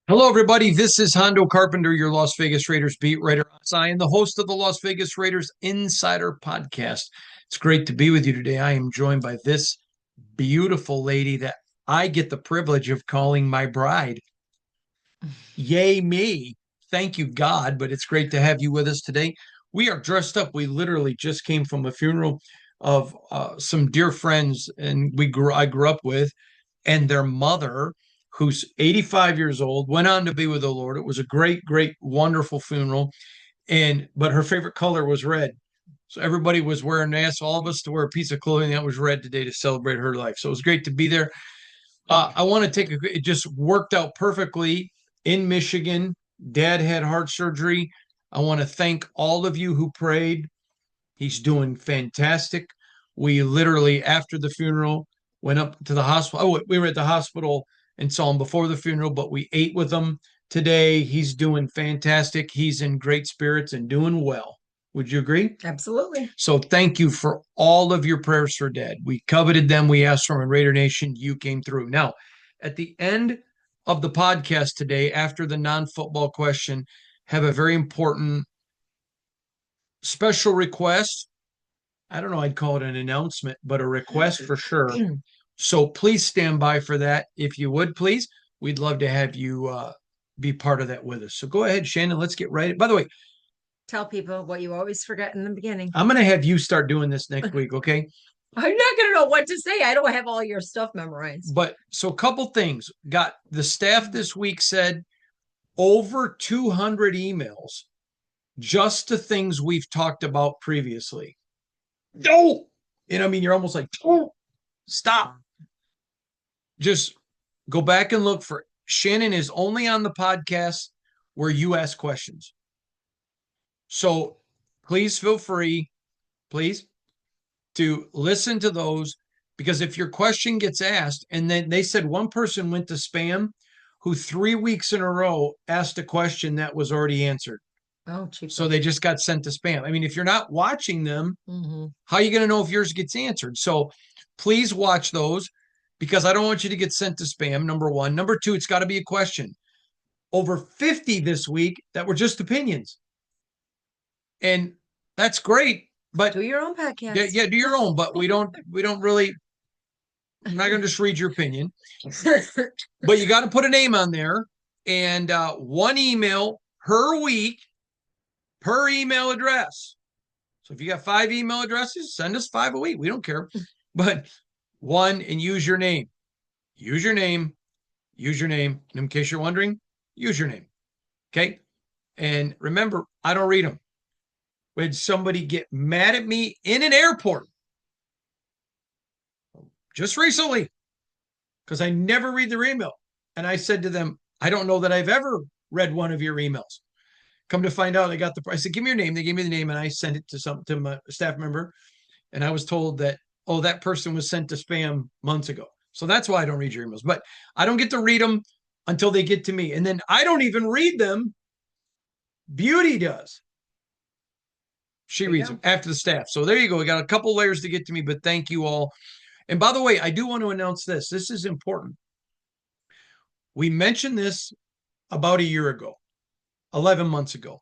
Hello, everybody. This is Hondo Carpenter, your Las Vegas Raiders beat writer. I am the host of the Las Vegas Raiders Insider Podcast. It's great to be with you today. I am joined by this beautiful lady that I get the privilege of calling my bride. Yay, me. Thank you, God, but it's great to have you with us today. We are dressed up. We literally just came from a funeral of some dear friends, and I grew up with, and their mother, who's 85 years old, went on to be with the Lord. It was a great, great, wonderful funeral. But her favorite color was red. So everybody was wearing asked all of us to wear a piece of clothing that was red today to celebrate her life. So it was great to be there. I want to it just worked out perfectly in Michigan. Dad had heart surgery. I want to thank all of you who prayed. He's doing fantastic. We literally, after the funeral, went up to the hospital. Oh, we were at the hospital and saw him before the funeral, but we ate with him today. He's doing fantastic. He's in great spirits and doing well. Would you agree? Absolutely. So thank you for all of your prayers for Dad. We coveted them. We asked from a Raider Nation. You came through. Now, at the end of the podcast today, after the non-football question, have a very important special request. I don't know, I'd call it an announcement, but a request for sure. So please stand by for that. If you would, please, we'd love to have you be part of that with us. So go ahead, Shannon. Let's get right. By the way, Tell people what you always forget in the beginning. I'm going to have you start doing this next week, okay? I'm not going to know what to say. I don't have all your stuff memorized. But so a couple things. Got the staff this week said over 200 emails just to things we've talked about previously. No, and I mean, you're almost like, oh, stop. Just go back and look for Shannon is only on the podcast where you ask questions. So please feel free, please, to listen to those, because if your question gets asked, and then they said one person went to spam who 3 weeks in a row asked a question that was already answered. Oh, cheap. So they just got sent to spam. I mean, if you're not watching them, how are you going to know if yours gets answered? So please watch those, because I don't want you to get sent to spam, number one. Number two, it's got to be a question. Over 50 this week that were just opinions. And that's great, but do your own podcast. Yeah, do your own, but we don't really, I'm not going to just read your opinion. But you got to put a name on there, and one email per week per email address. So if you got 5 email addresses, send us 5 a week. We don't care. But one, and use your name. Use your name. Use your name. And in case you're wondering, use your name. Okay? And remember, I don't read them. We had somebody get mad at me in an airport just recently because I never read their email. And I said to them, I don't know that I've ever read one of your emails. Come to find out, I said, give me your name. They gave me the name, and I sent it to my staff member. And I was told that, oh, that person was sent to spam months ago. So that's why I don't read your emails. But I don't get to read them until they get to me. And then I don't even read them. Beauty does. She reads them after the staff. So there you go. We got a couple layers to get to me, but thank you all. And by the way, I do want to announce this. This is important. We mentioned this about a year ago, 11 months ago.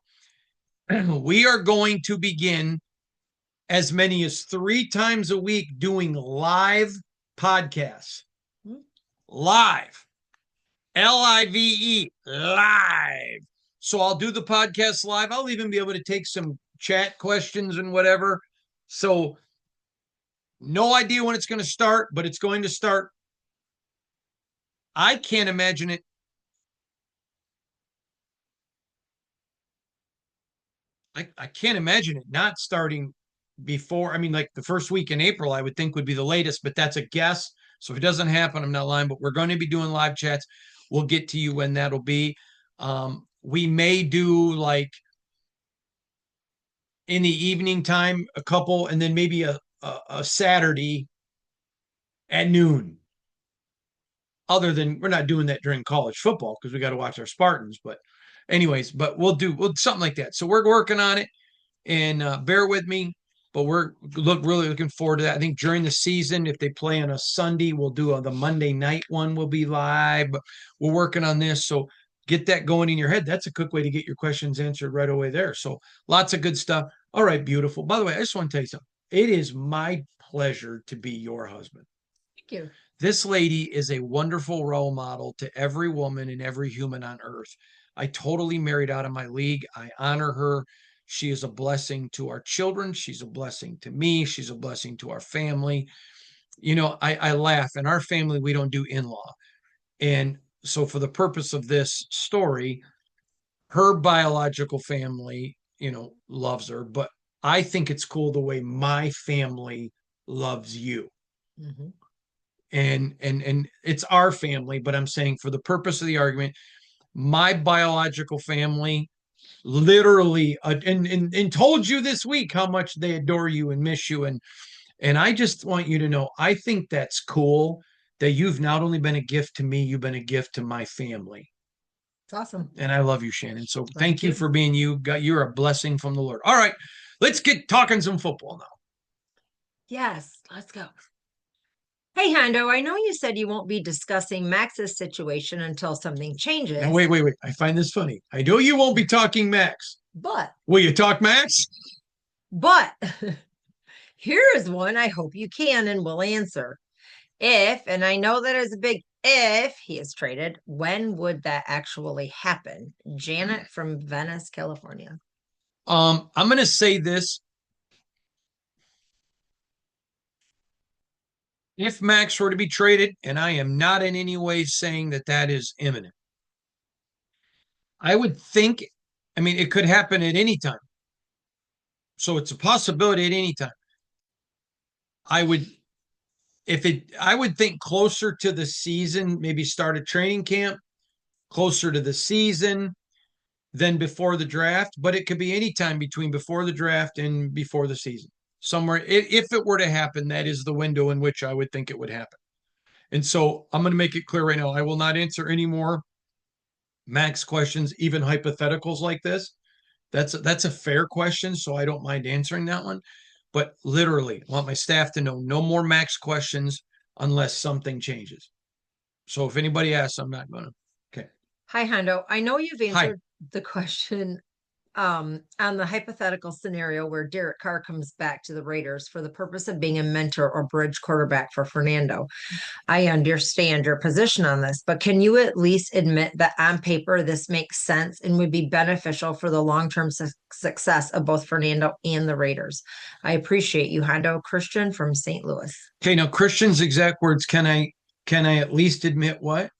We are going to begin as many as 3 times a week doing live podcasts. Live. Live. Live. So I'll do the podcast live. I'll even be able to take some chat questions and whatever. So no idea when it's going to start, but it's going to start. I can't imagine it. I can't imagine it not starting before. I mean, like the first week in April, I would think would be the latest, but that's a guess. So if it doesn't happen, I'm not lying, but we're going to be doing live chats. We'll get to you when that'll be. We may do like in the evening time, a couple, and then maybe a Saturday at noon. Other than we're not doing that during college football because we got to watch our Spartans. But anyways, but we'll do something like that. So we're working on it, and bear with me. But we're really looking forward to that. I think during the season, if they play on a Sunday, we'll do the Monday night one will be live. But we're working on this. So get that going in your head. That's a quick way to get your questions answered right away there. So lots of good stuff. All right, beautiful. By the way, I just want to tell you something. It is my pleasure to be your husband. Thank you. This lady is a wonderful role model to every woman and every human on earth. I totally married out of my league. I honor her. She is a blessing to our children. She's a blessing to me. She's a blessing to our family. I laugh. In our family, we don't do in-law. And so for the purpose of this story, her biological family, loves her, but I think it's cool the way my family loves you. Mm-hmm. And it's our family, but I'm saying for the purpose of the argument, my biological family literally and told you this week how much they adore you and miss you, and I just want you to know, I think that's cool that you've not only been a gift to me, you've been a gift to my family. It's awesome. And I love you, Shannon. So Thank thank you you. for being you. You're a blessing from the Lord. All right, let's get talking some football now. Yes, let's go. Hey, Hondo, I know you said you won't be discussing Max's situation until something changes. Now, wait. I find this funny. I know you won't be talking Maxx. But Will you talk Maxx? Here is one I hope you can and will answer. If, and I know that is a big if, he is traded, when would that actually happen? Janet from Venice, California. I'm going to say this. If Maxx were to be traded, and I am not in any way saying that is imminent, I would think, it could happen at any time. So it's a possibility at any time. I would think closer to the season, maybe start a training camp closer to the season than before the draft, but it could be any time between before the draft and before the season. Somewhere, if it were to happen, that is the window in which I would think it would happen. And so I'm going to make it clear right now, I will not answer any more Maxx questions, even hypotheticals like this. That's a fair question, so I don't mind answering that one. But literally, I want my staff to know no more Maxx questions unless something changes. So if anybody asks, I'm not going to. Okay. Hi, Hondo. I know you've answered the question on the hypothetical scenario where Derek Carr comes back to the Raiders for the purpose of being a mentor or bridge quarterback for Fernando. I understand your position on this, but can you at least admit that on paper this makes sense and would be beneficial for the long-term success of both Fernando and the Raiders? I appreciate you, Hondo. Christian from St. Louis. Okay, now Christian's exact words, can I at least admit what?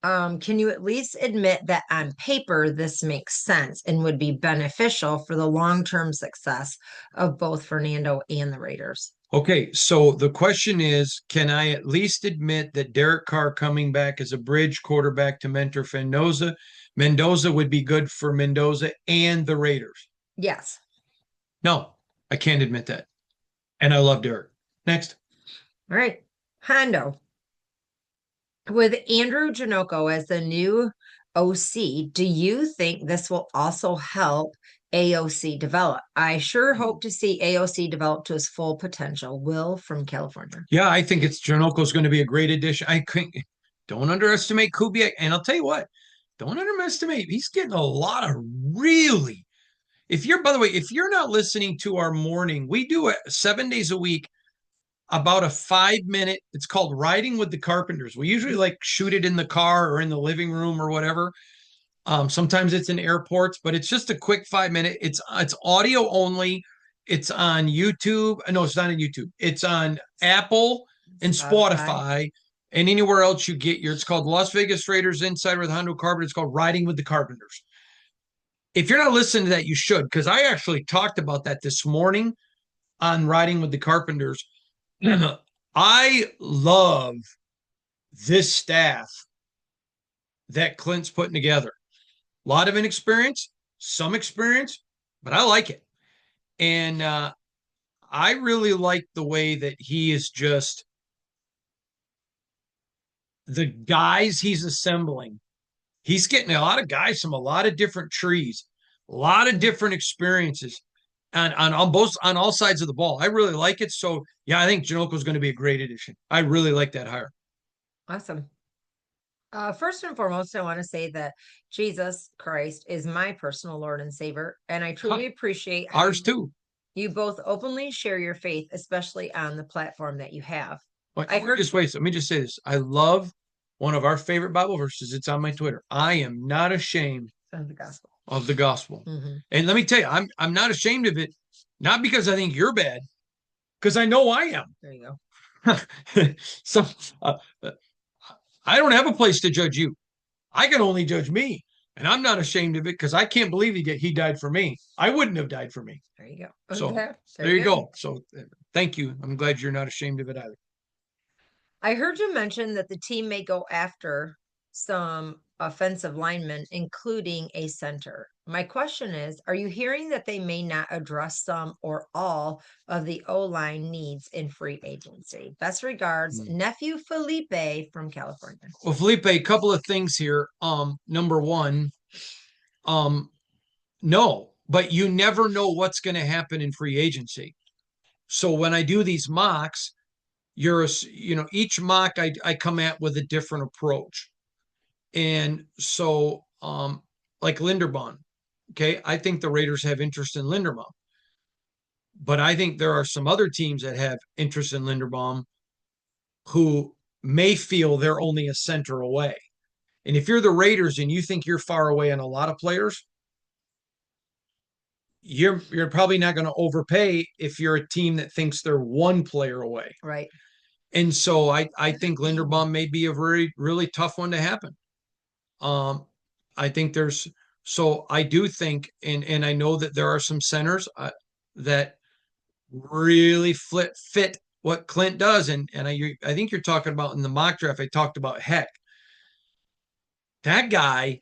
Can you at least admit that on paper this makes sense and would be beneficial for the long-term success of both Fernando and the Raiders? Okay, so the question is, can I at least admit that Derek Carr coming back as a bridge quarterback to mentor Mendoza would be good for Mendoza and the Raiders? Yes. No, I can't admit that. And I love Derek. Next. All right. Hondo. With Andrew Janocko as the new OC, do you think this will also help AOC develop? I sure hope to see AOC develop to his full potential. Will from California. Yeah, I think Janocko is going to be a great addition. Don't underestimate Kubiak. And I'll tell you what, don't underestimate. He's getting a lot of really. By the way, if you're not listening to our morning, we do it 7 days a week. About a 5-minute, it's called Riding with the Carpenters. We usually shoot it in the car or in the living room or whatever. Sometimes it's in airports, but it's just a quick 5-minute. It's audio only. It's on YouTube. No, it's not on YouTube. It's on Apple and Spotify and anywhere else you get it's called Las Vegas Raiders Insider with Hondo Carpenter. It's called Riding with the Carpenters. If you're not listening to that, you should, because I actually talked about that this morning on Riding with the Carpenters. I love this staff that Clint's putting together. A lot of inexperience, some experience, but I like it. And I really like the way that he is just the guys he's assembling. He's getting a lot of guys from a lot of different trees, a lot of different experiences. On all sides of the ball. I really like it. So yeah, I think Janocko is going to be a great addition. I really like that hire. Awesome. First and foremost, I want to say that Jesus Christ is my personal Lord and Savior, and I truly appreciate how Ours too. you both openly share your faith, especially on the platform that you have. But I heard just wait. Let me just say this. I love one of our favorite Bible verses. It's on my Twitter. I am not ashamed of the gospel. Of the gospel. Mm-hmm. And let me tell you, I'm not ashamed of it, not because I think you're bad, because I know I am. There you go. So I don't have a place to judge you. I can only judge me. And I'm not ashamed of it because I can't believe he died for me. I wouldn't have died for me. There you go. So there you go. So thank you. I'm glad you're not ashamed of it either. I heard you mention that the team may go after some offensive linemen, including a center. My question is, are you hearing that they may not address some or all of the O-line needs in free agency? Best regards, nephew Felipe from California. Well, Felipe, a couple of things here. Number one, no, but you never know what's going to happen in free agency. So when I do these mocks, each mock I come at with a different approach. And so, like Linderbaum, okay, I think the Raiders have interest in Linderbaum, but I think there are some other teams that have interest in Linderbaum who may feel they're only a center away. And if you're the Raiders and you think you're far away on a lot of players, you're probably not going to overpay if you're a team that thinks they're one player away. Right. And so I think Linderbaum may be a very, really tough one to happen. I think I do think, and I know that there are some centers that really fit what Clint does. And I think you're talking about in the mock draft, I talked about Heck. That guy,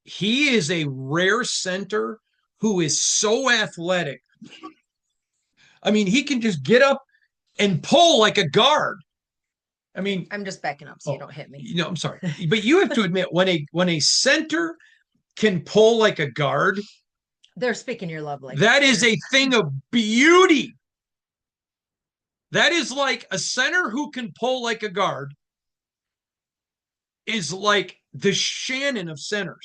he is a rare center who is so athletic. I mean, he can just get up and pull like a guard. I mean, I'm just backing up so you don't hit me. No, I'm sorry. But you have to admit, when a center can pull like a guard, they're speaking your love language. That is a thing of beauty. That is like a center who can pull like a guard is like the Shannon of centers.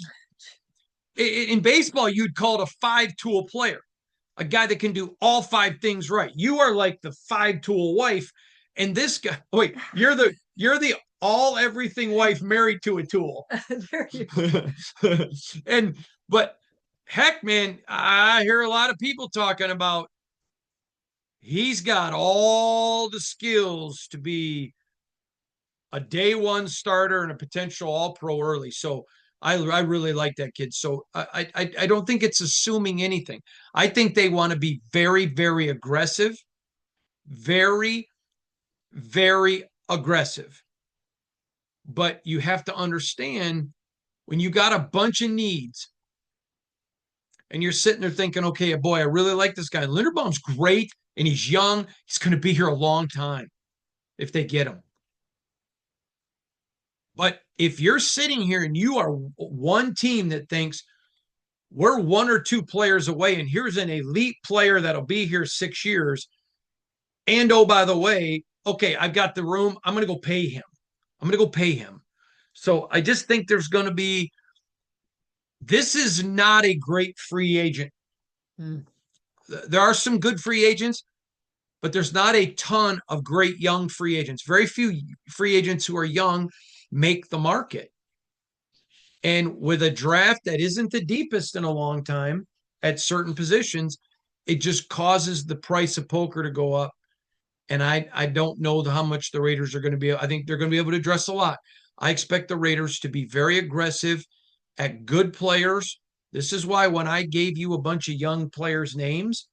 In baseball, you'd call it a five-tool player, a guy that can do all five things right. You are like the five-tool wife, and this guy. Wait, you're the all everything wife married to a tool. But heck, man, I hear a lot of people talking about he's got all the skills to be a day one starter and a potential all pro early. So I really like that kid. So I don't think it's assuming anything. I think they want to be very, very aggressive, very, very aggressive. But you have to understand when you got a bunch of needs and you're sitting there thinking, okay, boy, I really like this guy. Linderbaum's great and he's young. He's going to be here a long time if they get him. But if you're sitting here and you are one team that thinks we're one or two players away and here's an elite player that'll be here 6 years, and oh, by the way, okay, I've got the room. I'm going to go pay him. So I just think there's going to be, this is not a great free agent. There are some good free agents, but there's not a ton of great young free agents. Very few free agents who are young make the market. And with a draft that isn't the deepest in a long time at certain positions, it just causes the price of poker to go up. And I don't know how much the Raiders are going to be. I think they're going to be able to address a lot. I expect the Raiders to be very aggressive at good players. This is why when I gave you a bunch of young players' names,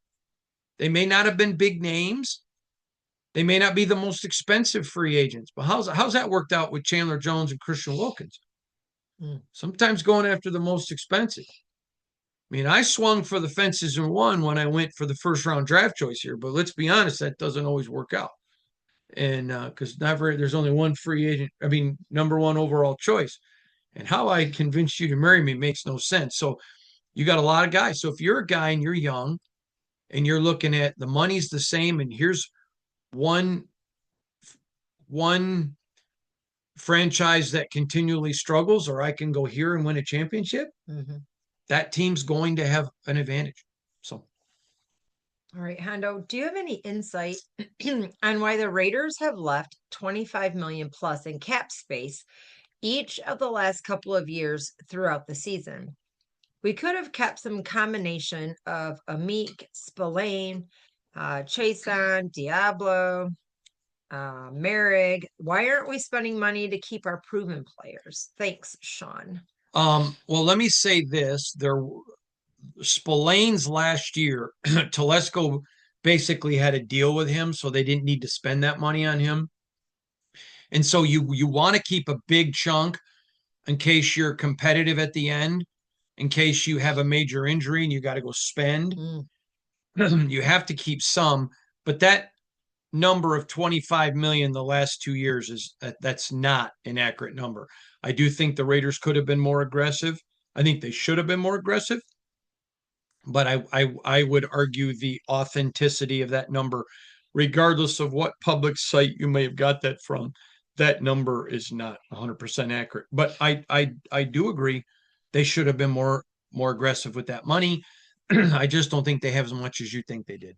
they may not have been big names. They may not be the most expensive free agents. But how's that worked out with Chandler Jones and Christian Wilkins? Sometimes going after the most expensive. I mean, I swung for the fences and won when I went for the first round draft choice here, but let's be honest, that doesn't always work out. And because there's only one free agent, number one overall choice. And how I convinced you to marry me makes no sense. So you got a lot of guys. So if you're a guy and you're young and you're looking at the money's the same, and here's one franchise that continually struggles, or I can go here and win a championship, that team's going to have an advantage. So, all right, Hondo, do you have any insight on why the Raiders have left 25 million plus in cap space each of the last couple of years throughout the season? We could have kept some combination of Amik, Spillane, Chason, Diablo, Merrig. Why aren't we spending money to keep our proven players? Thanks, Sean. well, let me say this: Spillane's last year, Telesco basically had a deal with him, so they didn't need to spend that money on him. And so you want to keep a big chunk in case you're competitive at the end, in case you have a major injury and you got to go spend. You have to keep some, but that number of 25 million the last 2 years that's not an accurate number. I do think the Raiders could have been more aggressive. I think they should have been more aggressive, but I would argue the authenticity of that number, regardless of what public site you may have got that from, that number is not 100% accurate. But I do agree they should have been more aggressive with that money. I just don't think they have as much as you think they did.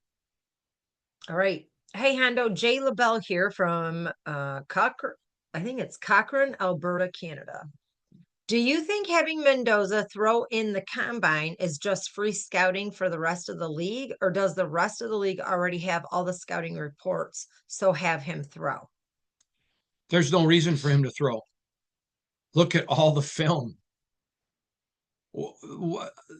All right. Hey, Hondo, Jay LaBelle here from Cochrane. I think it's Cochrane, Alberta, Canada. Do you think having Mendoza throw in the combine is just free scouting for the rest of the league, or does the rest of the league already have all the scouting reports, so have him throw? There's no reason for him to throw. Look at all the film.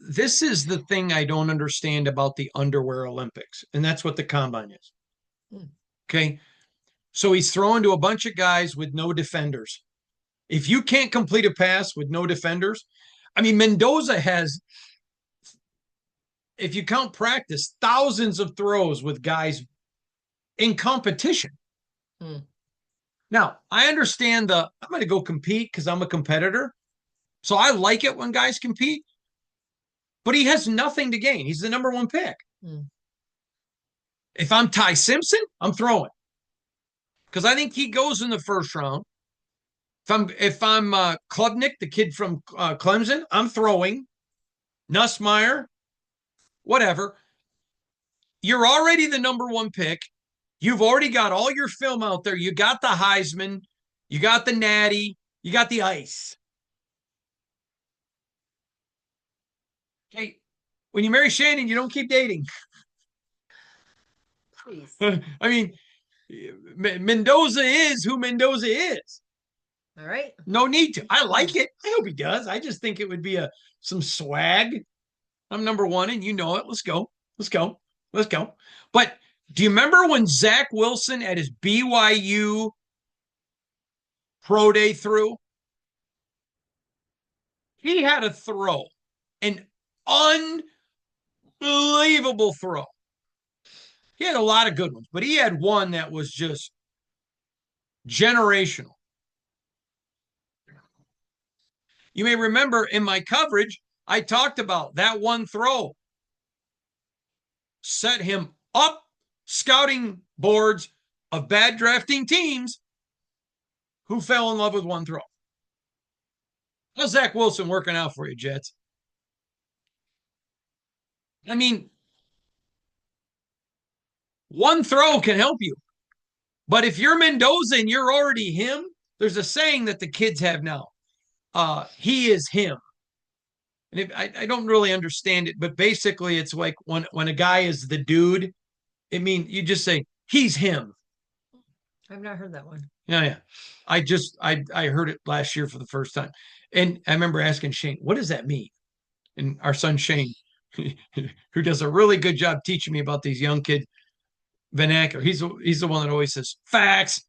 This is the thing I don't understand about the underwear Olympics, and that's what the combine is. Okay. So he's throwing to a bunch of guys with no defenders. If you can't complete a pass with no defenders, I mean, Mendoza has, if you count practice, thousands of throws with guys in competition. Now, I understand I'm going to go compete because I'm a competitor. So I like it when guys compete, but he has nothing to gain. He's the number one pick. If I'm Ty Simpson, I'm throwing because I think he goes in the first round. If I'm Klubnik, the kid from Clemson, I'm throwing. Nussmeier, whatever. You're already the number one pick. You've already got all your film out there. You got the Heisman, you got the Natty, you got the Ice. Okay, when you marry Shannon, you don't keep dating. Please. I mean, Mendoza is who Mendoza is. All right. No need to. I like it. I hope he does. I just think it would be some swag. I'm number one, and you know it. Let's go. Let's go. Let's go. But do you remember when Zach Wilson at his BYU pro day threw? He had a throw, an unbelievable throw. He had a lot of good ones, but he had one that was just generational. You may remember in my coverage, I talked about that one throw set him up scouting boards of bad drafting teams who fell in love with one throw. How's Zach Wilson working out for you, Jets? I mean, one throw can help you. But if you're Mendoza and you're already him, there's a saying that the kids have now. He is him. And I don't really understand it, but basically it's like when a guy is the dude, it means you just say, he's him. I've not heard that one. Yeah. I heard it last year for the first time. And I remember asking Shane, what does that mean? And our son Shane, who does a really good job teaching me about these young kid vernacular. He's the one that always says facts,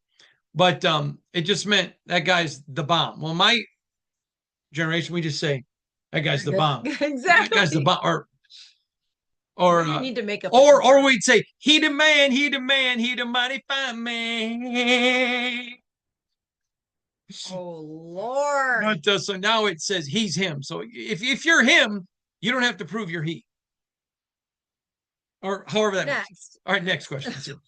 but it just meant that guy's the bomb. Well, my generation, we just say that guy's the bomb. Exactly. That guy's the bomb. Or you need to make up. Or we'd say he the man, he the man, he the mighty fine man. Oh Lord! But so now it says he's him. So if you're him, you don't have to prove you're he. Or however that next. Works. All right, next question.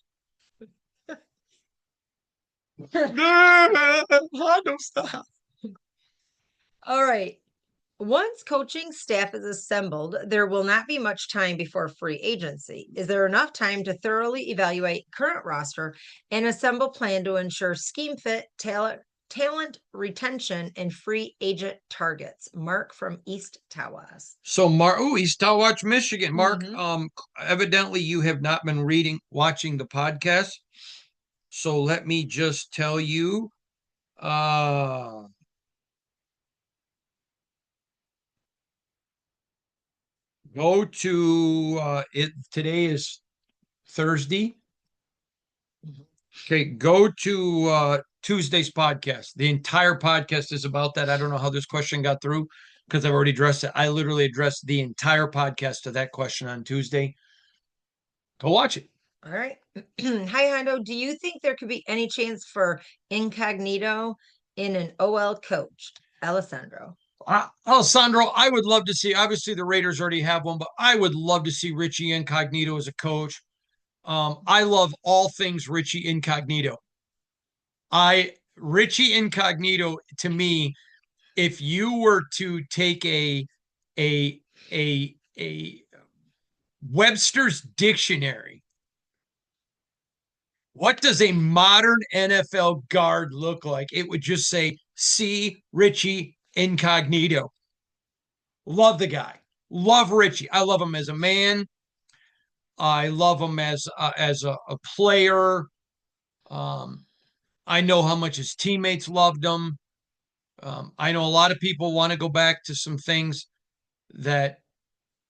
Hondo, stop. All right. Once coaching staff is assembled, there will not be much time before free agency. Is there enough time to thoroughly evaluate current roster and assemble plan to ensure scheme fit, talent retention, and free agent targets? Mark from East Tawas. So East Towatch, Michigan. Mark, evidently you have not been watching the podcast. So let me just tell you, go to it. Today is Thursday. Okay, go to Tuesday's podcast. The entire podcast is about that. I don't know how this question got through because I've already addressed it. I literally addressed the entire podcast to that question on Tuesday. Go watch it. All right. Hi, Hondo. Do you think there could be any chance for Incognito in an OL coach? Alessandro. Alessandro, I would love to see. Obviously, the Raiders already have one, but I would love to see Richie Incognito as a coach. I love all things Richie Incognito. Richie Incognito, to me, if you were to take a Webster's dictionary, what does a modern NFL guard look like? It would just say, see Richie Incognito. Love the guy. Love Richie. I love him as a man. I love him as a player. I know how much his teammates loved him. I know a lot of people want to go back to some things that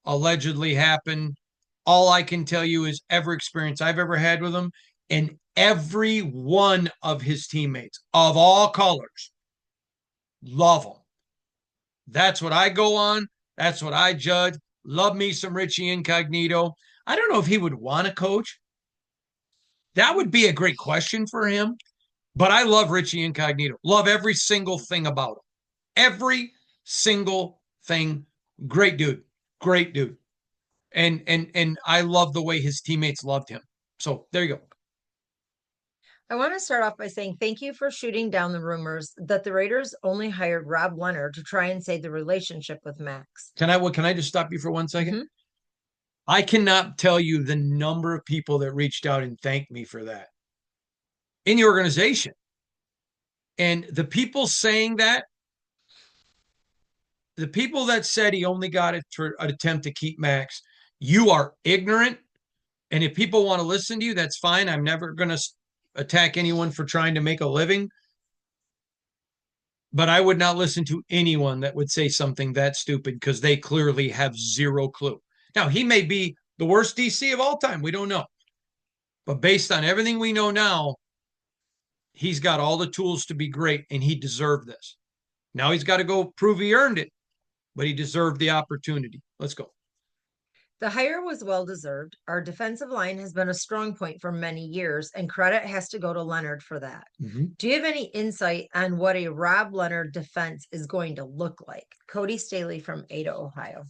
allegedly happened. All I can tell you is every experience I've ever had with him and every one of his teammates of all colors love him. That's what I go on. That's what I judge. Love me some Richie Incognito. I don't know if he would want to coach. That would be a great question for him. But I love Richie Incognito. Love every single thing about him. Every single thing. Great dude. Great dude. And I love the way his teammates loved him. So there you go. I want to start off by saying thank you for shooting down the rumors that the Raiders only hired Rob Leonard to try and save the relationship with Maxx. Can I just stop you for 1 second? Mm-hmm. I cannot tell you the number of people that reached out and thanked me for that in the organization. And the people saying that, the people that said he only got an attempt to keep Maxx, you are ignorant. And if people want to listen to you, that's fine. I'm never going to attack anyone for trying to make a living. But I would not listen to anyone that would say something that stupid because they clearly have zero clue. Now, he may be the worst DC of all time. We don't know. But based on everything we know now, he's got all the tools to be great, and he deserved this. Now he's got to go prove he earned it, but he deserved the opportunity. Let's go. The hire was well-deserved. Our defensive line has been a strong point for many years, and credit has to go to Leonard for that. Mm-hmm. Do you have any insight on what a Rob Leonard defense is going to look like? Cody Staley from Ada, Ohio.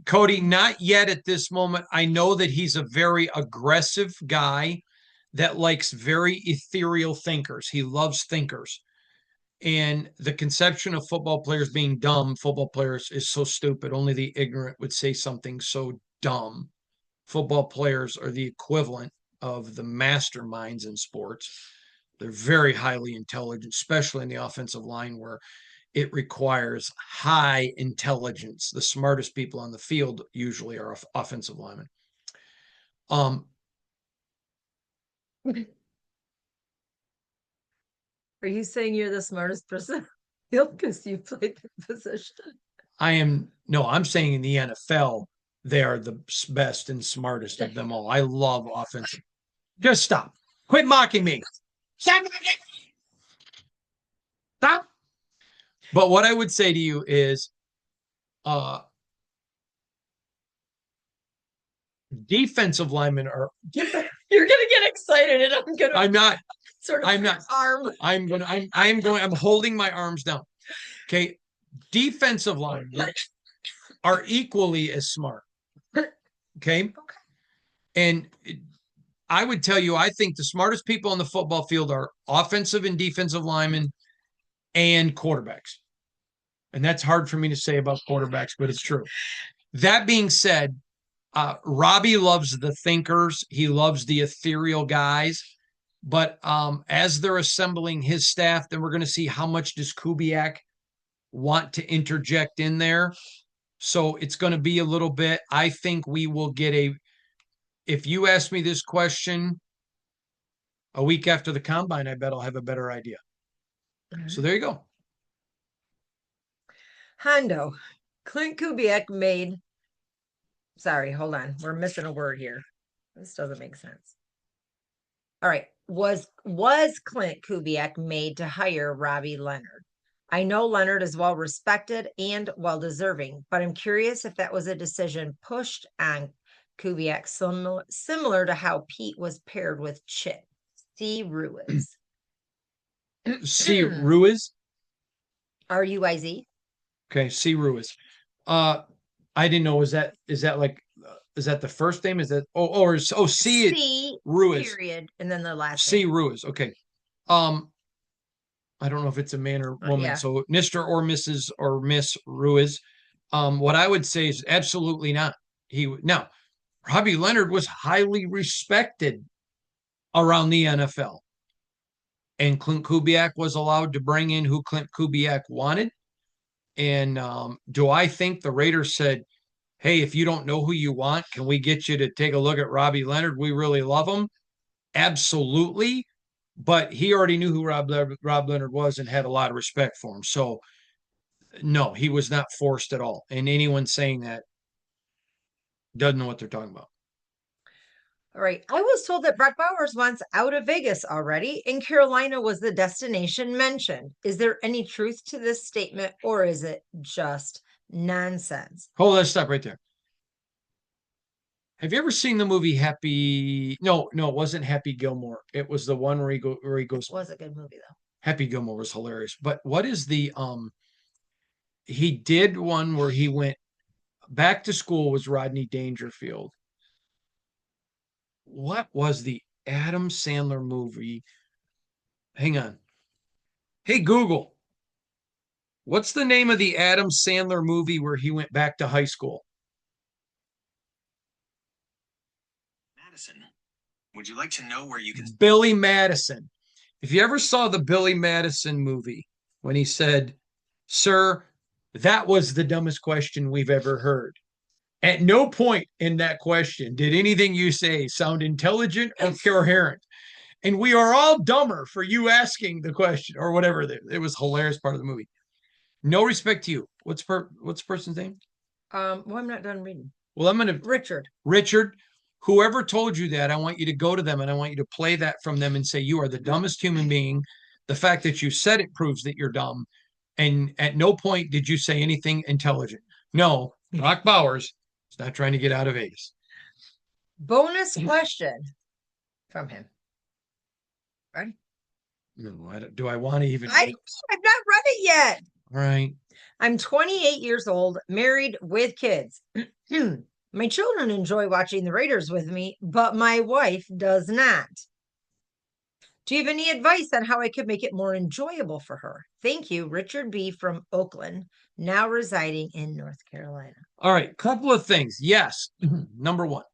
Cody, not yet at this moment. I know that he's a very aggressive guy that likes very ethereal thinkers. He loves thinkers. And the conception of football players being dumb, football players, is so stupid. Only the ignorant would say something so dumb. Football players are the equivalent of the masterminds in sports. They're very highly intelligent, especially in the offensive line where it requires high intelligence. The smartest people on the field usually are offensive linemen. Are you saying you're the smartest person because you played the position? I'm saying in the NFL, they are the best and smartest of them all. I love offensive. Just stop. Quit mocking me. Stop. But what I would say to you is defensive linemen are. You're going to get excited and I'm not. I'm holding my arms down. Okay. Defensive linemen are equally as smart. Okay. And I would tell you, I think the smartest people on the football field are offensive and defensive linemen. and quarterbacks. And that's hard for me to say about quarterbacks, but it's true. That being said, Robbie loves the thinkers. He loves the ethereal guys. But as they're assembling his staff, then we're going to see how much does Kubiak want to interject in there. So it's going to be a little bit. I think we will get if you ask me this question a week after the combine, I bet I'll have a better idea. So there you go. Hondo. Klint Kubiak made. Sorry, hold on. We're missing a word here. This doesn't make sense. All right. Was Klint Kubiak made to hire Robbie Leonard? I know Leonard is well respected and well deserving, but I'm curious if that was a decision pushed on Kubiak, similar to how Pete was paired with Chip. C. Ruiz. C. Ruiz? R-U-I-Z. Okay, C. Ruiz. I didn't know. Is that the first name? Is that C. Ruiz. Period. And then the last C. Name. Ruiz. Okay. I don't know if it's a man or woman. Yeah. So Mr. or Mrs. or Miss Ruiz. What I would say is absolutely not. Now, Robbie Leonard was highly respected around the NFL. And Klint Kubiak was allowed to bring in who Klint Kubiak wanted. And do I think the Raiders said, hey, if you don't know who you want, can we get you to take a look at Robbie Leonard? We really love him. Absolutely. But he already knew who Rob Leonard was and had a lot of respect for him. So, no, he was not forced at all. And anyone saying that doesn't know what they're talking about. All right. I was told that Brock Bowers wants out of Vegas already, and Carolina was the destination mentioned. Is there any truth to this statement, or is it just nonsense? Hold on, let's stop right there. Have you ever seen the movie Happy? No, it wasn't Happy Gilmore. It was the one where he goes. It was a good movie though. Happy Gilmore was hilarious. But what is the he did one where he went back to school was Rodney Dangerfield. What was the Adam Sandler movie? Hang on. Hey, Google. What's the name of the Adam Sandler movie where he went back to high school? Madison. Would you like to know where you can... Billy Madison. If you ever saw the Billy Madison movie, when he said, sir, that was the dumbest question we've ever heard. At no point in that question did anything you say sound intelligent or coherent. And we are all dumber for you asking the question or whatever. It was a hilarious part of the movie. No respect to you. What's the person's name? Well, I'm not done reading. Well, I'm going to... Richard, whoever told you that, I want you to go to them and I want you to play that from them and say, you are the dumbest human being. The fact that you said it proves that you're dumb. And at no point did you say anything intelligent. No, Brock Bowers is not trying to get out of Vegas. Bonus question from him. Right? No, do I want to even? I've not read it yet. All right. I'm 28 years old, married with kids. My children enjoy watching the Raiders with me, but my wife does not. Do you have any advice on how I could make it more enjoyable for her? Thank you, Richard B. from Oakland, now residing in North Carolina. All right, couple of things. Yes. Number one,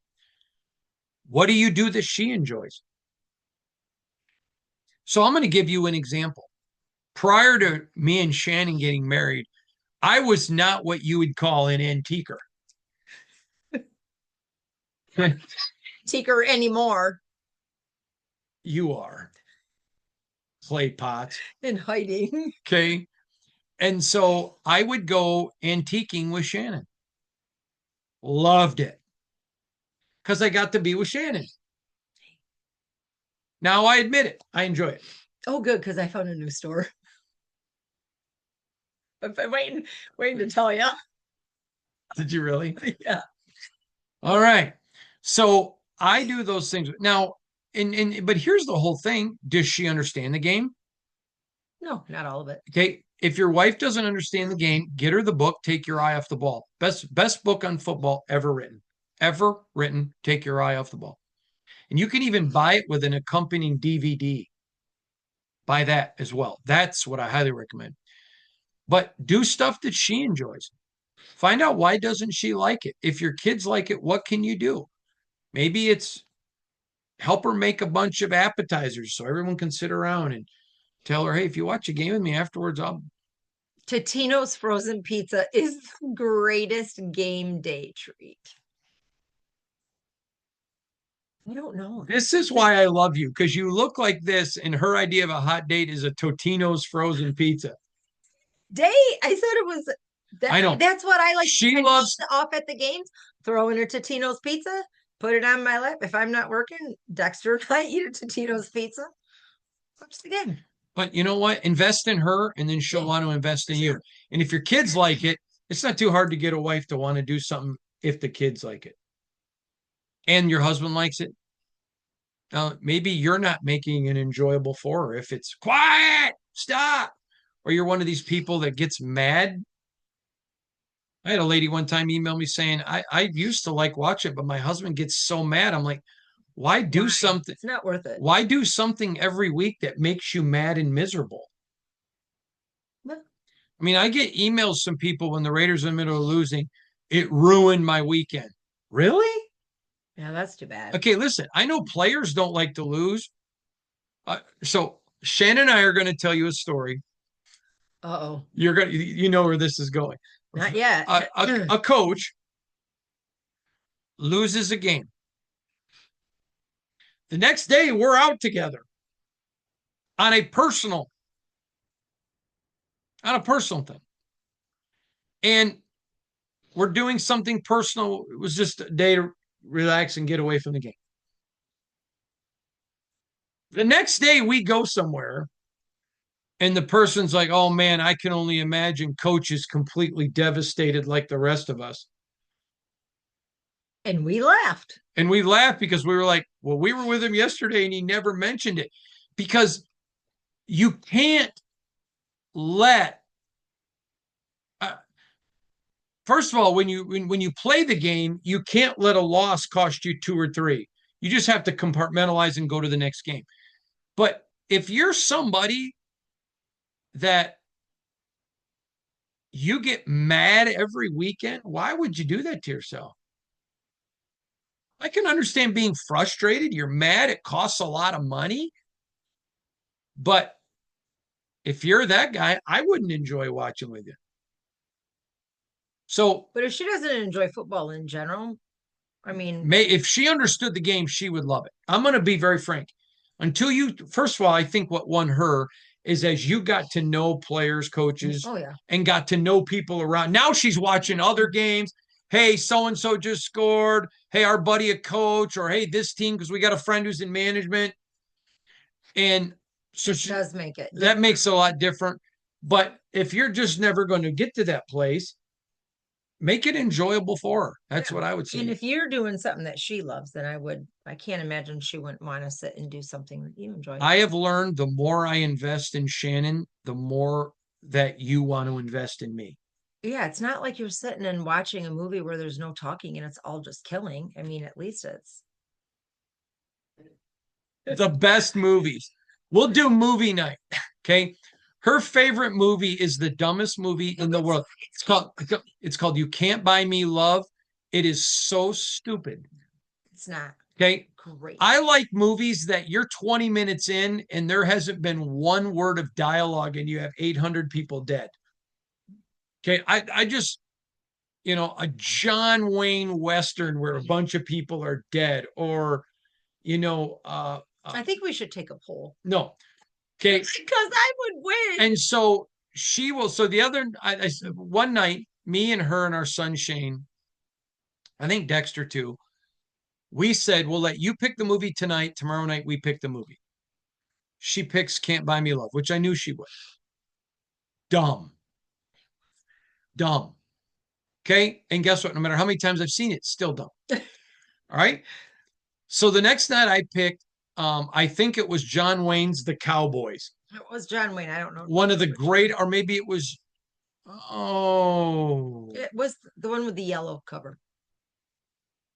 what do you do that she enjoys? So I'm going to give you an example. Prior to me and Shannon getting married, I was not what you would call an antiquer. Antiquer anymore. You are. Clay pots. In hiding. Okay. And so I would go antiquing with Shannon. Loved it. Because I got to be with Shannon. Now I admit it. I enjoy it. Oh, good, because I found a new store. I've been waiting to tell you. Did you really? Yeah. All right. So I do those things. Now, but here's the whole thing. Does she understand the game? No, not all of it. Okay. If your wife doesn't understand the game, get her the book, Take Your Eye Off the Ball. Best book on football ever written. Ever written, Take Your Eye Off the Ball. And you can even buy it with an accompanying DVD. buy that as well. That's what I highly recommend. But do stuff that she enjoys. Find out why doesn't she like it. If your kids like it, what can you do? Maybe it's help her make a bunch of appetizers so everyone can sit around and tell her, hey, if you watch a game with me afterwards, I'll. Totino's frozen pizza is the greatest game day treat. I don't know. This is why I love you, because you look like this, and her idea of a hot date is a Totino's frozen pizza. Date? I said it was. I know. That's what I like. She loves off at the games, throw in a Totino's pizza, put it on my lap. If I'm not working, Dexter and I eat a Totino's pizza. Watch the game. But you know what? Invest in her, and then she'll want to invest in you. And if your kids like it, it's not too hard to get a wife to want to do something if the kids like it. And your husband likes it. Now, maybe you're not making it enjoyable for her. If it's quiet, stop. Or you're one of these people that gets mad. I had a lady one time email me saying, I used to like watch it, but my husband gets so mad. I'm like, why do something? It's not worth it. Why do something every week that makes you mad and miserable? I mean, I get emails from people when the Raiders are in the middle of losing. It ruined my weekend. Really? Yeah, that's too bad. Okay, listen, I know players don't like to lose. So Shannon and I are going to tell you a story. Uh-oh. You know where this is going. Not yet. A coach loses a game. The next day, we're out together on a personal thing. And we're doing something personal. It was just a day to relax and get away from the game. The next day, we go somewhere, and the person's like, oh, man, I can only imagine coach is completely devastated like the rest of us. And we laughed. And we laughed because we were like, well, we were with him yesterday, and he never mentioned it. Because you can't let first of all, when you play the game, you can't let a loss cost you 2 or 3. You just have to compartmentalize and go to the next game. But if you're somebody that you get mad every weekend, why would you do that to yourself? I can understand being frustrated. You're mad. It costs a lot of money. But if you're that guy, I wouldn't enjoy watching with you. So, but if she doesn't enjoy football in general, I mean, if she understood the game, she would love it. I'm going to be very frank. First of all, I think what won her is as you got to know players, coaches, and got to know people around. Now she's watching other games. Hey, so-and-so just scored. Hey, our buddy a coach, or hey, this team, because we got a friend who's in management. And so it does make it. That makes it a lot different. But if you're just never going to get to that place, make it enjoyable for her. That's what I would say. And if you're doing something that she loves, then I can't imagine she wouldn't want to sit and do something that you enjoy. I have learned the more I invest in Shannon, the more that you want to invest in me. Yeah, it's not like you're sitting and watching a movie where there's no talking and it's all just killing. I mean, at least it's the best movies. We'll do movie night. Okay. Her favorite movie is the dumbest movie in the world. It's called You Can't Buy Me Love. It is so stupid. It's not. Okay. Great. I like movies that you're 20 minutes in and there hasn't been one word of dialogue and you have 800 people dead. Okay. I just, a John Wayne Western where a bunch of people are dead, or, I think we should take a poll. No. Okay. Because I would win. And so she will. So the other, one night, me and her and our son, Shane, I think Dexter too, we said, we'll let you pick the movie tonight. Tomorrow night, we pick the movie. She picks Can't Buy Me Love, which I knew she would. Dumb. Okay. And guess what? No matter how many times I've seen it, still dumb. All right. So the next night I picked, I think it was John Wayne's The Cowboys. It was John Wayne. I don't know. One of the great, or maybe it was, it was the one with the yellow cover.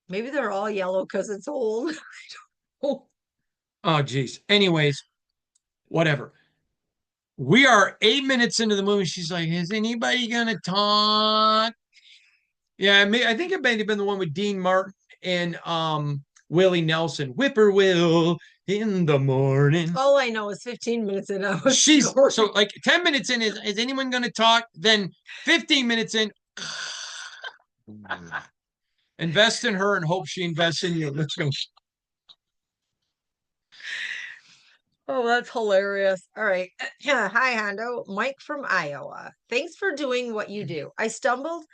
Maybe they're all yellow because it's old. Oh, geez. Anyways, whatever. We are 8 minutes into the movie. She's like, "Is anybody gonna talk?" Yeah, I think it may have been the one with Dean Martin and Willie Nelson. Whippoorwill in the morning. All I know is 15 minutes in. She's so like 10 minutes in. Is anyone going to talk? Then 15 minutes in. Invest in her and hope she invests in you. Let's go. Oh, that's hilarious. All right. Hi, Hondo. Mike from Iowa. Thanks for doing what you do. I stumbled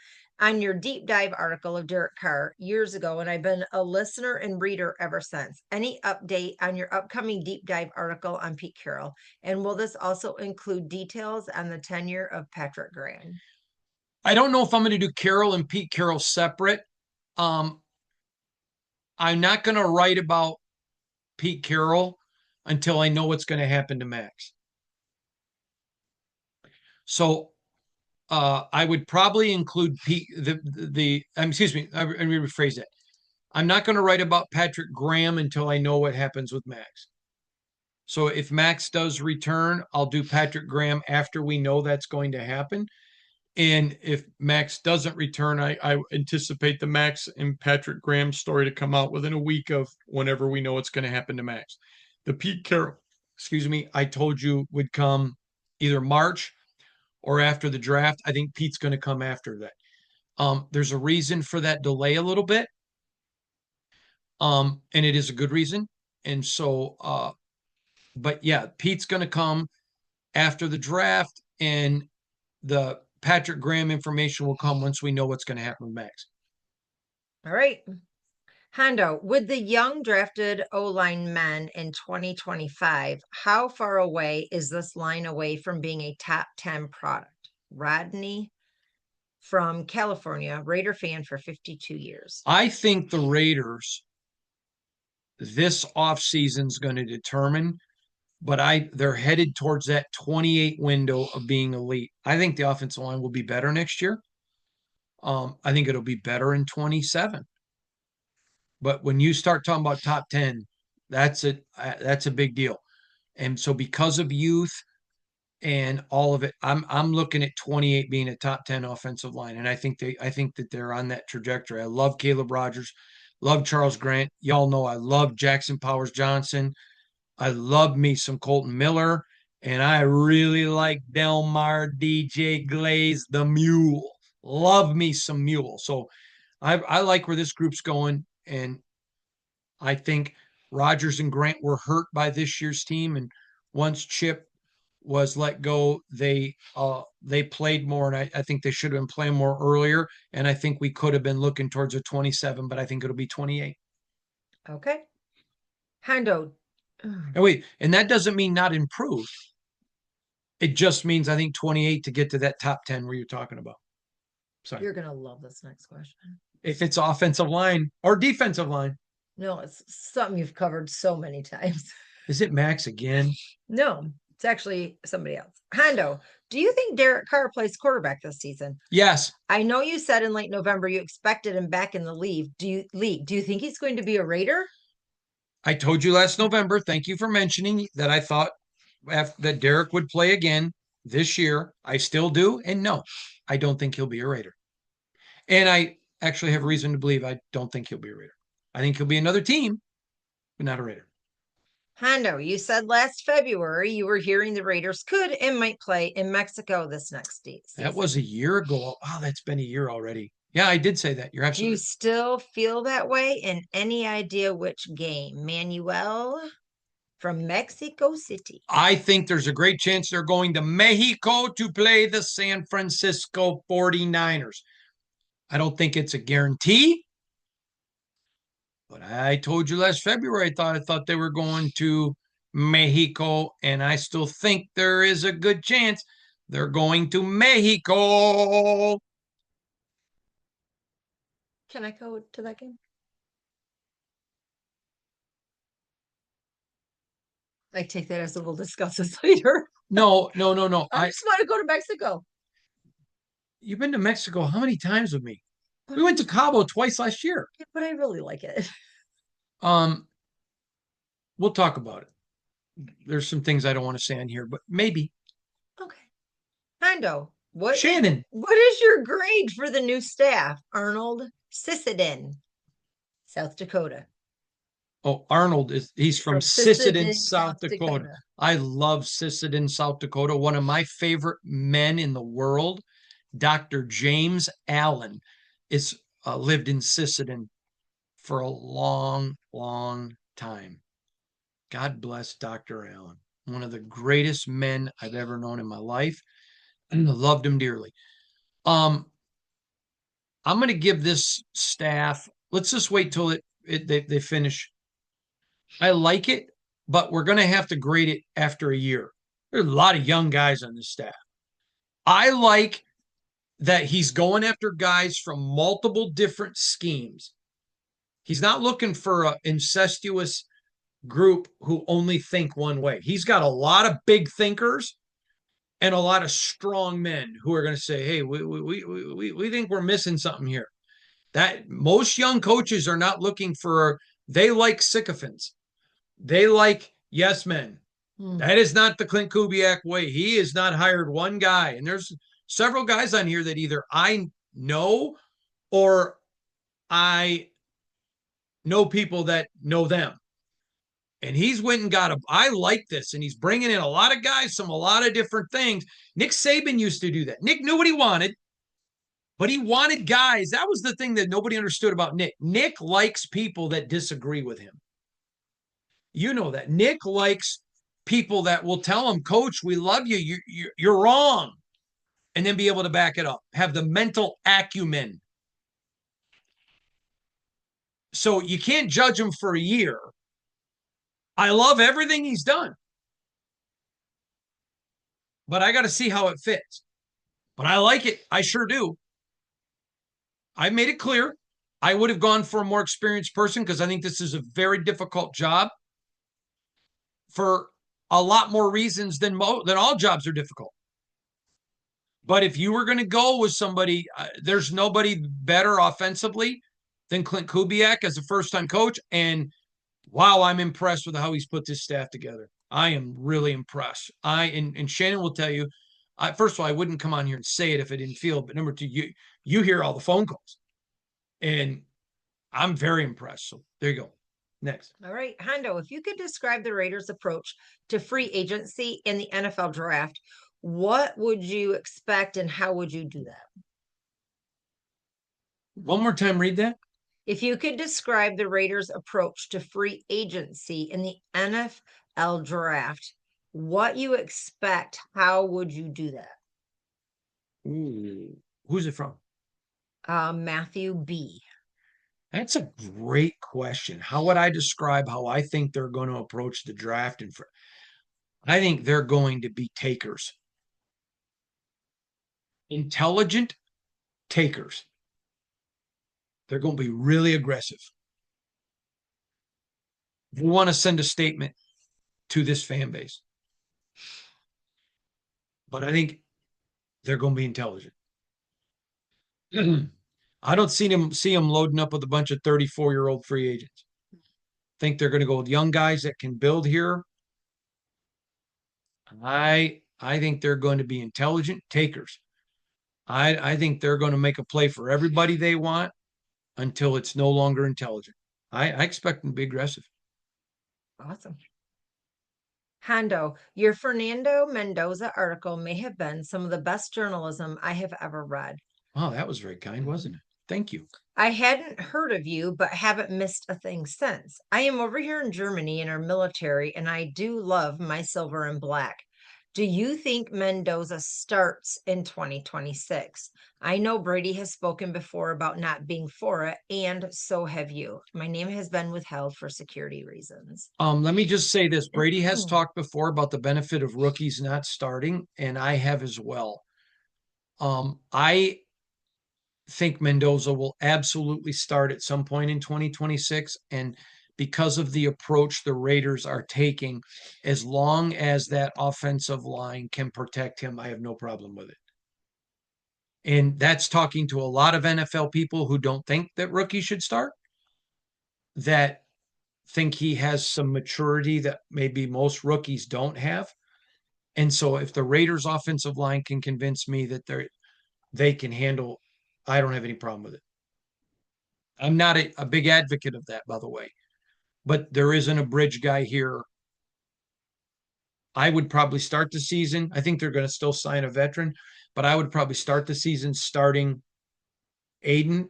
on your deep dive article of Derek Carr years ago, and I've been a listener and reader ever since. Any update on your upcoming deep dive article on Pete Carroll? And will this also include details on the tenure of Patrick Graham? I don't know if I'm going to do Carroll and Pete Carroll separate. Um, I'm not going to write about Pete Carroll until I know what's going to happen to Maxx. So I would probably include Pete. Excuse me. Let me rephrase that. I'm not going to write about Patrick Graham until I know what happens with Maxx. So if Maxx does return, I'll do Patrick Graham after we know that's going to happen. And if Maxx doesn't return, I anticipate the Maxx and Patrick Graham story to come out within a week of whenever we know what's going to happen to Maxx. The Pete Carroll, excuse me, I told you would come either March or after the draft. I think Pete's going to come after that. There's a reason for that delay a little bit. And it is a good reason. And so, but yeah, Pete's going to come after the draft, and the Patrick Graham information will come once we know what's going to happen with Maxx. All right. Hondo, with the young drafted O-line men in 2025, how far away is this line away from being a top 10 product? Rodney from California, Raider fan for 52 years. I think the Raiders this offseason is going to determine, but they're headed towards that 28 window of being elite. I think the offensive line will be better next year. I think it'll be better in 27. But when you start talking about top 10, that's a big deal. And so because of youth and all of it, I'm looking at 28 being a top 10 offensive line. And I think that they're on that trajectory. I love Caleb Rogers, love Charles Grant. Y'all know I love Jackson Powers Johnson. I love me some Colton Miller. And I really like Delmar DJ Glaze, the mule. Love me some mule. So I like where this group's going. And I think Rogers and Grant were hurt by this year's team. And once Chip was let go, they played more. And I think they should have been playing more earlier. And I think we could have been looking towards a 27, but I think it'll be 28. Okay. Hondo. And that doesn't mean not improved. It just means I think 28 to get to that top 10 where you're talking about. Sorry. You're going to love this next question. If it's offensive line or defensive line. No, it's something you've covered so many times. Is it Maxx again? No, it's actually somebody else. Hondo, do you think Derek Carr plays quarterback this season? Yes. I know you said in late November you expected him back in the league. Do you think he's going to be a Raider? I told you last November, thank you for mentioning that I thought that Derek would play again this year. I still do. And no, I don't think he'll be a Raider. And I actually have reason to believe I don't think he'll be a Raider. I think he'll be another team, but not a Raider. Hondo, you said last February you were hearing the Raiders could and might play in Mexico this next season. That was a year ago. Wow, that's been a year already. Yeah, I did say that. You're absolutely. Do you still feel that way? And any idea which game? Manuel from Mexico City. I think there's a great chance they're going to Mexico to play the San Francisco 49ers. I don't think it's a guarantee. But I told you last February, I thought they were going to Mexico, and I still think there is a good chance they're going to Mexico. Can I go to that game? I take that as we'll discuss this later. No. I just want to go to Mexico. You've been to Mexico how many times with me? We went to Cabo twice last year. Yeah, but I really like it. We'll talk about it. There's some things I don't want to say on here, but maybe. Hondo, Shannon. what is your grade for the new staff? Arnold Sisseton, South Dakota. Oh, Arnold he's from Sisseton, South Dakota. Dakota. I love Sisseton, South Dakota. One of my favorite men in the world, Dr. James Allen, is lived in Sisseton for a long, long time. God bless Dr. Allen, one of the greatest men I've ever known in my life. And I loved him dearly. I'm going to give this staff, let's just wait till they finish. I like it, but we're going to have to grade it after a year. There's a lot of young guys on this staff. I like that he's going after guys from multiple different schemes. He's not looking for an incestuous group who only think one way. He's got a lot of big thinkers and a lot of strong men who are going to say, hey, we think we're missing something here. That most young coaches are not looking for, they like sycophants. They like yes men. That is not the Clint Kubiak way. He has not hired one guy. And there's several guys on here that either I know or I know people that know them. And he's went and got I like this. And he's bringing in a lot of guys from a lot of different things. Nick Saban used to do that. Nick knew what he wanted, but he wanted guys. That was the thing that nobody understood about Nick. Nick likes people that disagree with him. You know that. Nick likes people that will tell him, Coach, we love you. You're wrong. And then be able to back it up. Have the mental acumen. So you can't judge him for a year. I love everything he's done. But I got to see how it fits. But I like it. I sure do. I made it clear. I would have gone for a more experienced person because I think this is a very difficult job for a lot more reasons than all jobs are difficult. But if you were going to go with somebody, there's nobody better offensively than Klint Kubiak as a first-time coach. And wow, I'm impressed with how he's put this staff together. I am really impressed. And Shannon will tell you, first of all, I wouldn't come on here and say it if I didn't feel it. But number two, you hear all the phone calls. And I'm very impressed. So there you go. Next. All right, Hondo, if you could describe the Raiders' approach to free agency in the NFL draft, what would you expect and how would you do that? One more time, read that. If you could describe the Raiders' approach to free agency in the NFL draft, what you expect, how would you do that? Ooh, who's it from? Matthew B. That's a great question. How would I describe how I think they're going to approach the draft? I think they're going to be takers. Intelligent takers. They're going to be really aggressive. We want to send a statement to this fan base. But I think they're going to be intelligent. I don't see them loading up with a bunch of 34-year-old free agents. I think they're going to go with young guys that can build here. I think they're going to be intelligent takers. I think they're going to make a play for everybody they want until it's no longer intelligent. I expect them to be aggressive. Awesome. Hondo, your Fernando Mendoza article may have been some of the best journalism I have ever read. Oh, that was very kind, wasn't it? Thank you. I hadn't heard of you, but haven't missed a thing since. I am over here in Germany in our military, and I do love my silver and black. Do you think Mendoza starts in 2026? I know Brady has spoken before about not being for it, and so have you. My name has been withheld for security reasons. Let me just say this. Brady has talked before about the benefit of rookies not starting, and I have as well. I think Mendoza will absolutely start at some point in 2026. And because of the approach the Raiders are taking, as long as that offensive line can protect him, I have no problem with it. And that's talking to a lot of NFL people who don't think that rookies should start, that think he has some maturity that maybe most rookies don't have. And so if the Raiders offensive line can convince me that they can handle, I don't have any problem with it. I'm not a big advocate of that, by the way, but there isn't a bridge guy here. I would probably start the season. I think they're going to still sign a veteran, but I would probably start the season starting Aiden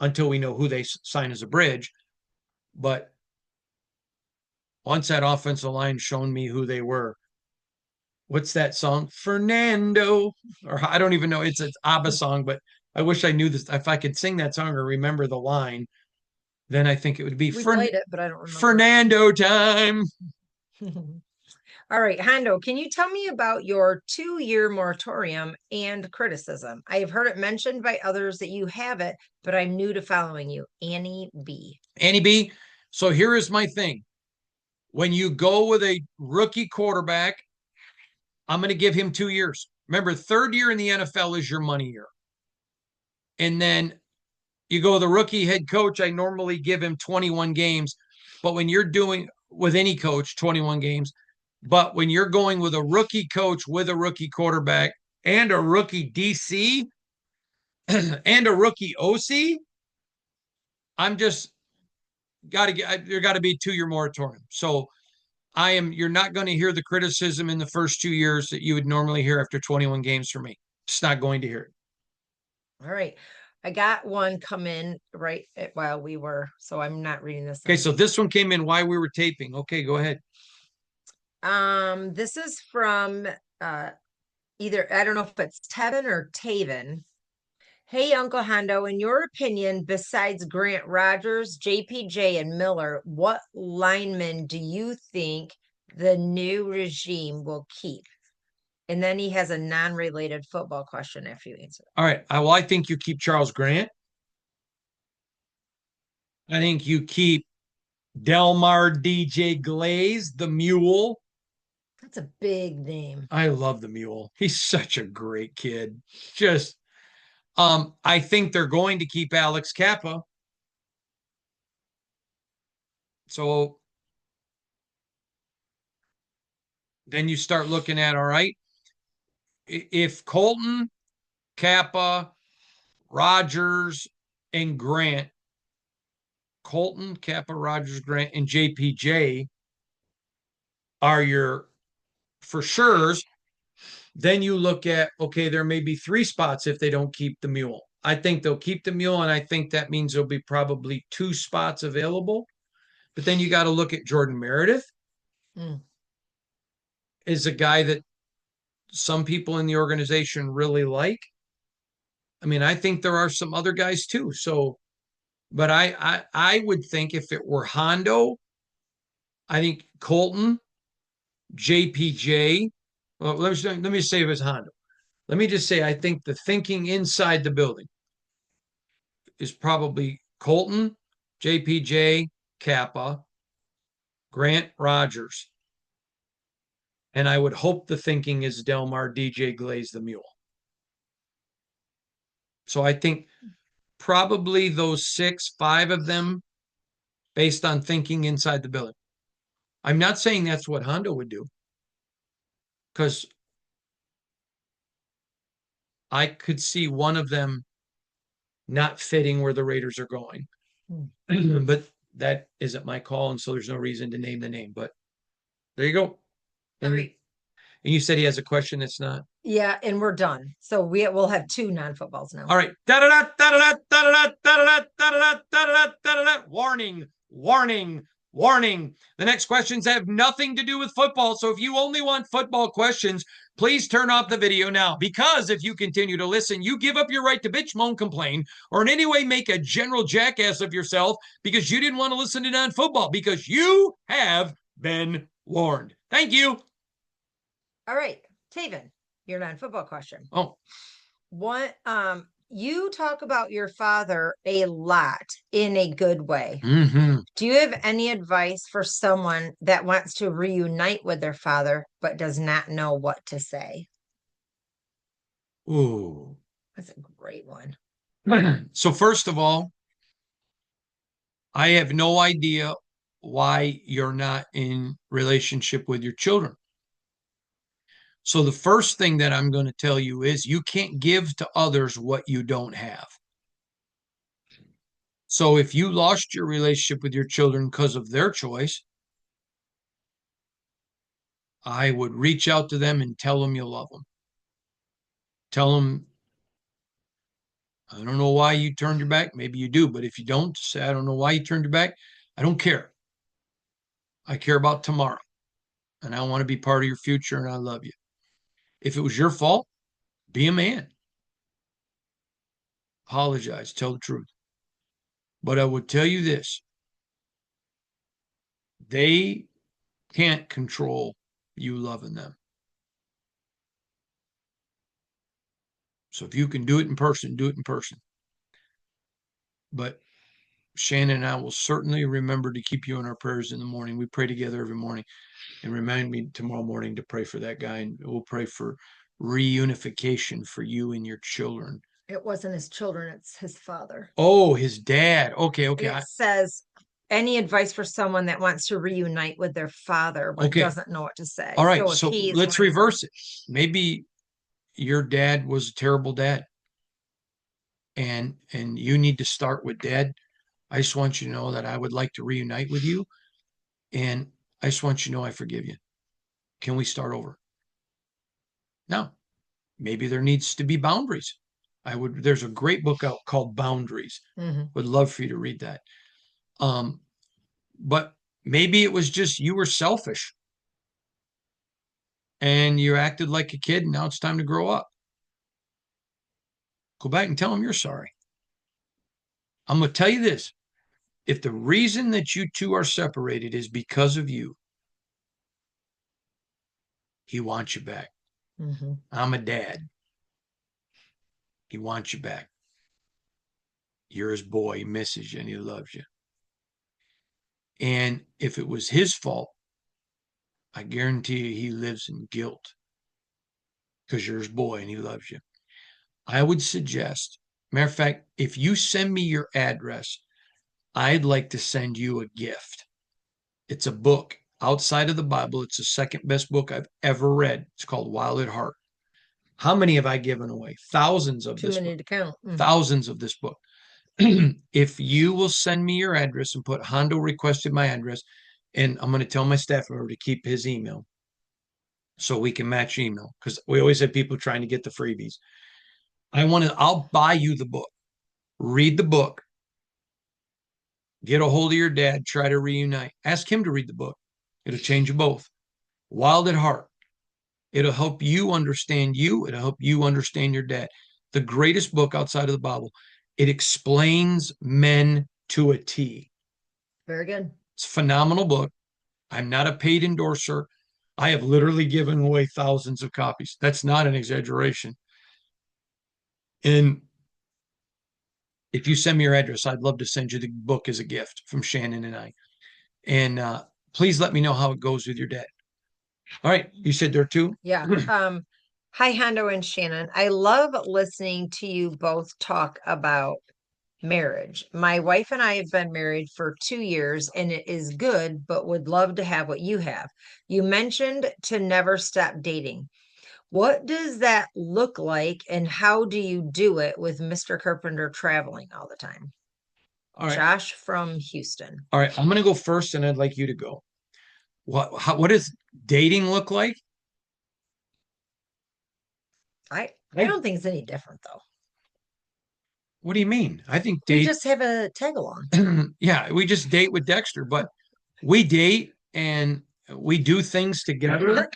until we know who they sign as a bridge. But once that offensive line shown me who they were, what's that song? Fernando, or I don't even know. It's an ABBA song, but I wish I knew this. If I could sing that song or remember the line, then I think it would be We played it, but I don't remember. Fernando time. All right, Hondo, can you tell me about your 2-year moratorium and criticism? I have heard it mentioned by others that you have it, but I'm new to following you. Annie B. Annie B. So here is my thing. When you go with a rookie quarterback, I'm going to give him 2 years. Remember, third year in the NFL is your money year. And then you go with a rookie head coach, I normally give him 21 games. But when you're doing with any coach, 21 games. But when you're going with a rookie coach with a rookie quarterback and a rookie DC and a rookie OC, I'm just got to get, there got to be a 2-year moratorium. So you're not going to hear the criticism in the first 2 years that you would normally hear after 21 games from me. Just not going to hear it. All right. I got one come in right while we were, so I'm not reading this. Okay, so this one came in while we were taping. Okay, go ahead. This is from either, I don't know if it's Tevin or Taven. Hey, Uncle Hondo, in your opinion, besides Grant Rogers, JPJ, and Miller, what linemen do you think the new regime will keep? And then he has a non-related football question after you answer. All right. Well, I think you keep Charles Grant. I think you keep Delmar DJ Glaze, the Mule. That's a big name. I love the Mule. He's such a great kid. Just, I think they're going to keep Alex Kappa. So then you start looking at, all right, if Colton, Kappa, Rogers, and Grant, Colton, Kappa, Rogers, Grant, and JPJ are your for sure's, then you look at, okay, there may be 3 spots if they don't keep the Mule. I think they'll keep the Mule, and I think that means there'll be probably 2 spots available. But then you got to look at Jordan Meredith. Is a guy that some people in the organization really like. I mean, I think there are some other guys too. So, but I would think if it were Hondo, I think Colton, JPJ. Well, let me say if it's Hondo. Let me just say I think the thinking inside the building is probably Colton, JPJ, Kappa, Grant Rogers. And I would hope the thinking is Delmar, DJ Glaze, the Mule. So I think probably those 6, 5 of them based on thinking inside the building. I'm not saying that's what Hondo would do, because I could see one of them not fitting where the Raiders are going. But that isn't my call, and so there's no reason to name the name. But there you go. And you said he has a question that's not. Yeah, and we're done. So we'll have 2 non-footballs now. All right. Warning, warning, warning. The next questions have nothing to do with football. So if you only want football questions, please turn off the video now. Because if you continue to listen, you give up your right to bitch, moan, complain, or in any way make a general jackass of yourself because you didn't want to listen to non-football, because you have been warned. Thank you. All right, Taven, your non-football question. Oh. What, you talk about your father a lot in a good way. Mm-hmm. Do you have any advice for someone that wants to reunite with their father but does not know what to say? Ooh. That's a great one. So first of all, I have no idea why you're not in relationship with your children. So the first thing that I'm going to tell you is you can't give to others what you don't have. So if you lost your relationship with your children because of their choice, I would reach out to them and tell them you love them. Tell them, I don't know why you turned your back. Maybe you do, but if you don't, say, I don't know why you turned your back. I don't care. I care about tomorrow and I want to be part of your future and I love you. If it was your fault, be a man. Apologize, tell the truth. But I would tell you this, they can't control you loving them. So if you can do it in person, do it in person. But Shannon and I will certainly remember to keep you in our prayers in the morning. We pray together every morning. And remind me tomorrow morning to pray for that guy. And we'll pray for reunification for you and your children. It wasn't his children, it's his father. Oh, his dad. Okay. It says, any advice for someone that wants to reunite with their father but doesn't know what to say. All right. So let's reverse it. Maybe your dad was a terrible dad. And you need to start with dad. I just want you to know that I would like to reunite with you. And I just want you to know I forgive you. Can we start over? Now, maybe there needs to be boundaries. There's a great book out called Boundaries. Would love for you to read that. But maybe it was just you were selfish and you acted like a kid and now it's time to grow up. Go back and tell him you're sorry. I'm going to tell you this. If the reason that you two are separated is because of you, he wants you back. I'm a dad. He wants you back. You're his boy. He misses you and he loves you. And if it was his fault, I guarantee you he lives in guilt because you're his boy and he loves you. I would suggest, matter of fact, if you send me your address, I'd like to send you a gift. It's a book outside of the Bible. It's the second best book I've ever read. It's called Wild at Heart. How many have I given away? Thousands of this book. Too many to count. Thousands of this book. If you will send me your address and put Hondo requested my address, and I'm going to tell my staff member to keep his email so we can match email because we always have people trying to get the freebies. I'll buy you the book. Read the book. Get a hold of your dad. Try to reunite. Ask him to read the book. It'll change you both. Wild at Heart. It'll help you understand you. It'll help you understand your dad. The greatest book outside of the Bible. It explains men to a T. Very good. It's a phenomenal book. I'm not a paid endorser. I have literally given away thousands of copies. That's not an exaggeration. And if you send me your address, I'd love to send you the book as a gift from Shannon and I. And please let me know how it goes with your dad. All right. You said there too? Yeah. Hi, Hondo and Shannon. I love listening to you both talk about marriage. My wife and I have been married for 2 years and it is good, but would love to have what you have. You mentioned to never stop dating. What does that look like and how do you do it with Mr. Carpenter traveling all the time? All right. Josh from Houston. All right. I'm going to go first and I'd like you to go. What does dating look like? I don't think it's any different though. What do you mean? I think we just have a tag along. Yeah, we just date with Dexter, but we date and we do things together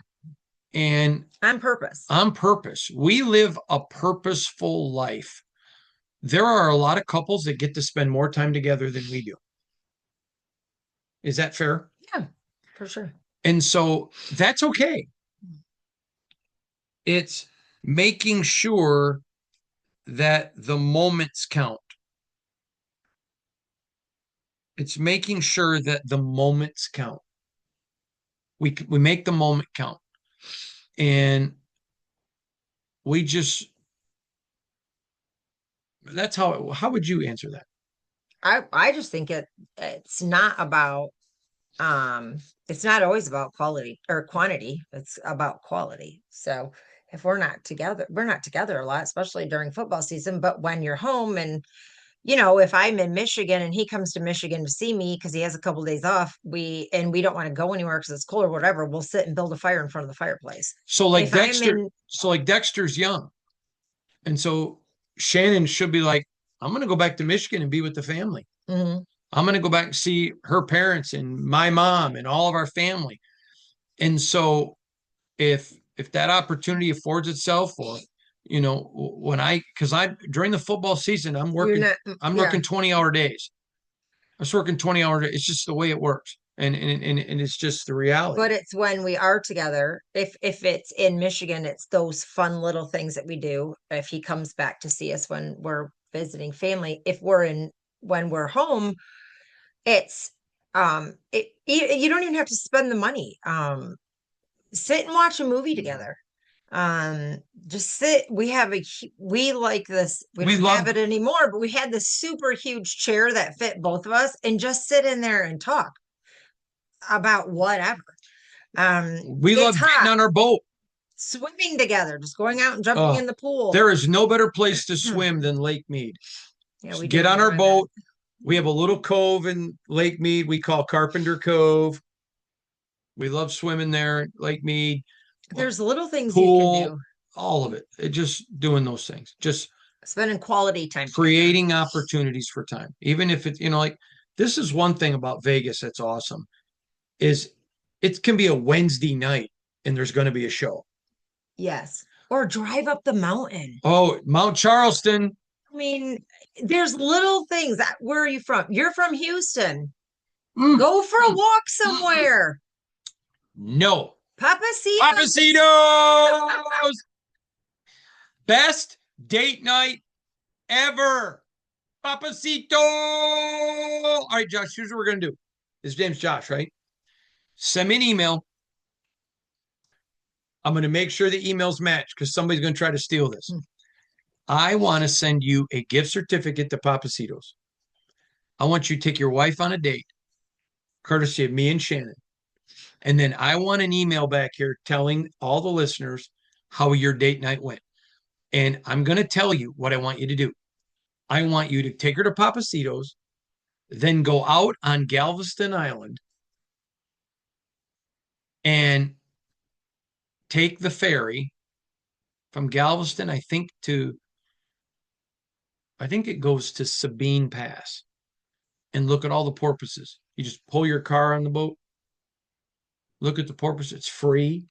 and on purpose. On purpose. We live a purposeful life. There are a lot of couples that get to spend more time together than we do. Is that fair? Yeah, for sure. And so that's okay. It's making sure that the moments count. It's making sure that the moments count. We make the moment count. And we just, that's how would you answer that? I just think it's not about It's not always about quality or quantity, it's about quality. So if we're not together a lot, especially during football season. But when you're home and if I'm in Michigan and he comes to Michigan to see me because he has a couple of days off, we don't want to go anywhere because it's cold or whatever, we'll sit and build a fire in front of the fireplace. So like If I'm Dexter, in, so like Dexter's young. And so Shannon should be like, I'm going to go back to Michigan and be with the family. Mhm. I'm going to go back and see her parents and my mom and all of our family. And so if that opportunity affords itself, or when because I during the football season I'm You're working not, I'm yeah. working 20-hour days. I was working 20 hours. It's just the way it works, and it's just the reality. But it's when we are together. If it's in Michigan, it's those fun little things that we do. If he comes back to see us when we're visiting family, if we're in when we're home, it's you don't even have to spend the money. Sit and watch a movie together. Just sit. We like this. We We don't have love it anymore, but we had this super huge chair that fit both of us and just sit in there and talk about whatever. we It's love getting hot, on our boat. swimming together, just going out and jumping in the pool. There is no better place to swim than Lake Mead. Yeah, Just we get do on our enjoy boat. We have a little cove in Lake Mead we call Carpenter Cove. We love swimming there, Lake Mead. that. There's little things you can Pool, do. all of it. Just doing those things. Just Spending quality time together. creating opportunities for time. Even if it's, like this is one thing about Vegas that's awesome is it can be a Wednesday night and there's going to be a show. Yes. Or drive up the mountain. Oh, Mount Charleston. I mean, there's little things. Where are you from? You're from Houston. Mm. Go for a walk somewhere. No. Papacitos. Papacitos. Best date night ever. Papacito. All right, Josh, here's what we're going to do. His name's Josh, right? Send me an email. I'm going to make sure the emails match because somebody's going to try to steal this. I want to send you a gift certificate to Papacitos. I want you to take your wife on a date, courtesy of me and Shannon. And then I want an email back here telling all the listeners how your date night went. And I'm going to tell you what I want you to do. I want you to take her to Papacitos, then go out on Galveston Island and take the ferry from Galveston, I think it goes to Sabine Pass, and look at all the porpoises. You just pull your car on the boat, look at the porpoise. It's free.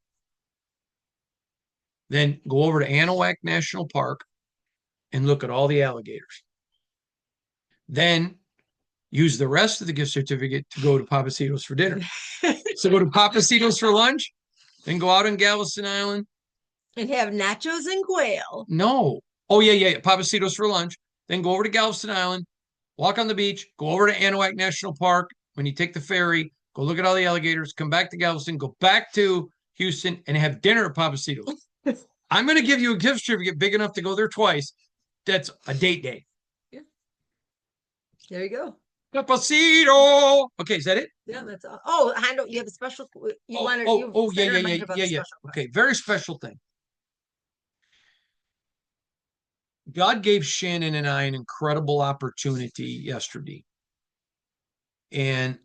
Then go over to Anahuac National Park and look at all the alligators. Then use the rest of the gift certificate to go to Papacitos for dinner. So go to Papacitos for lunch, then go out on Galveston Island. And have nachos and quail. No. Oh, yeah. Papacitos for lunch. Then go over to Galveston Island, walk on the beach, go over to Anahuac National Park. When you take the ferry, go look at all the alligators, come back to Galveston, go back to Houston, and have dinner at Papacitos. I'm going to give you a gift certificate big enough to go there twice. That's a date day. Yeah. There you go. Papacito. Okay, is that it? Yeah, that's all. Oh, Hondo, you have a special. Yeah. Okay, very special thing. God gave Shannon and I an incredible opportunity yesterday. And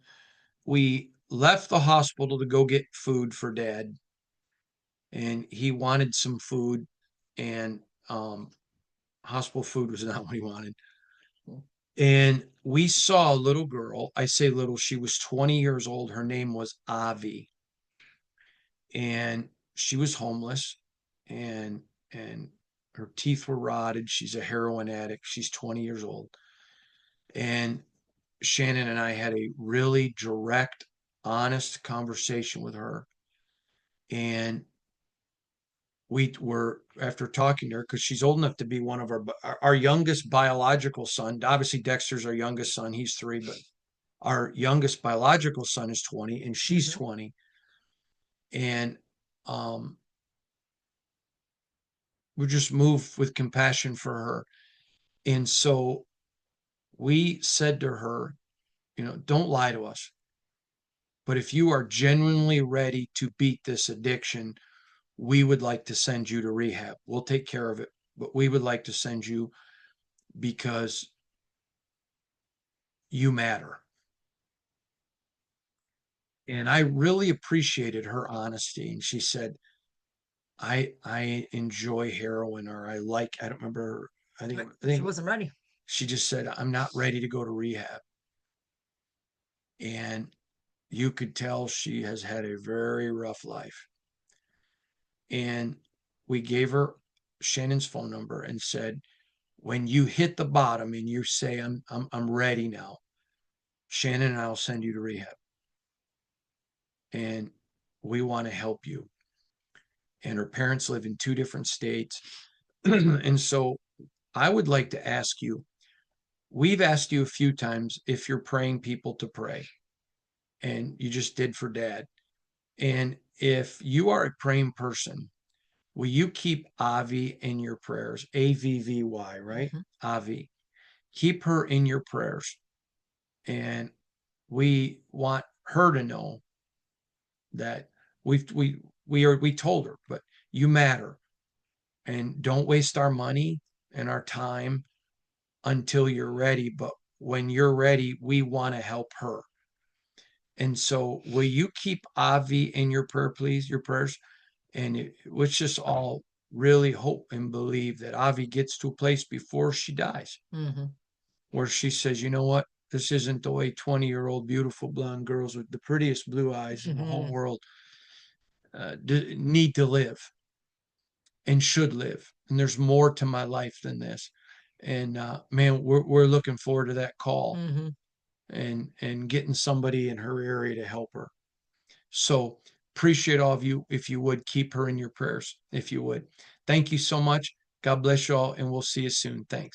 we left the hospital to go get food for Dad. And he wanted some food, and hospital food was not what he wanted. And we saw a little girl. I say little, she was 20 years old. Her name was Avi. And she was homeless, and her teeth were rotted. She's a heroin addict. She's 20 years old. And Shannon and I had a really direct, honest conversation with her. And we were, after talking to her, because she's old enough to be one of our youngest biological son. Obviously, Dexter's our youngest son. He's 3, but our youngest biological son is 20 and she's 20. And we just moved with compassion for her. And so we said to her, don't lie to us. But if you are genuinely ready to beat this addiction, we would like to send you to rehab. We'll take care of it, but we would like to send you because you matter. And I really appreciated her honesty. And she said, I enjoy heroin, or I don't remember. I But think she wasn't ready. she just said, I'm not ready to go to rehab. And you could tell she has had a very rough life. And we gave her Shannon's phone number and said, when you hit the bottom and you say, I'm ready now, Shannon and I will send you to rehab. And we want to help you. And her parents live in 2 different states. And so I would like to ask you, we've asked you a few times if you're praying people to pray, and you just did for Dad. And if you are a praying person, will you keep Avi in your prayers? Avvy, right? Avi. Keep her in your prayers. And we want her to know that we told her, but you matter. And don't waste our money and our time until you're ready. But when you're ready, we want to help her. And so will you keep Avi in your prayer, please, your prayers? And let's just all really hope and believe that Avi gets to a place before she dies where she says, you know what? This isn't the way 20-year-old beautiful blonde girls with the prettiest blue eyes in the whole world need to live and should live. And there's more to my life than this. And man, we're looking forward to that call and getting somebody in her area to help her. So appreciate all of you. If you would, keep her in your prayers, if you would. Thank you so much. God bless you all, and we'll see you soon. Thanks.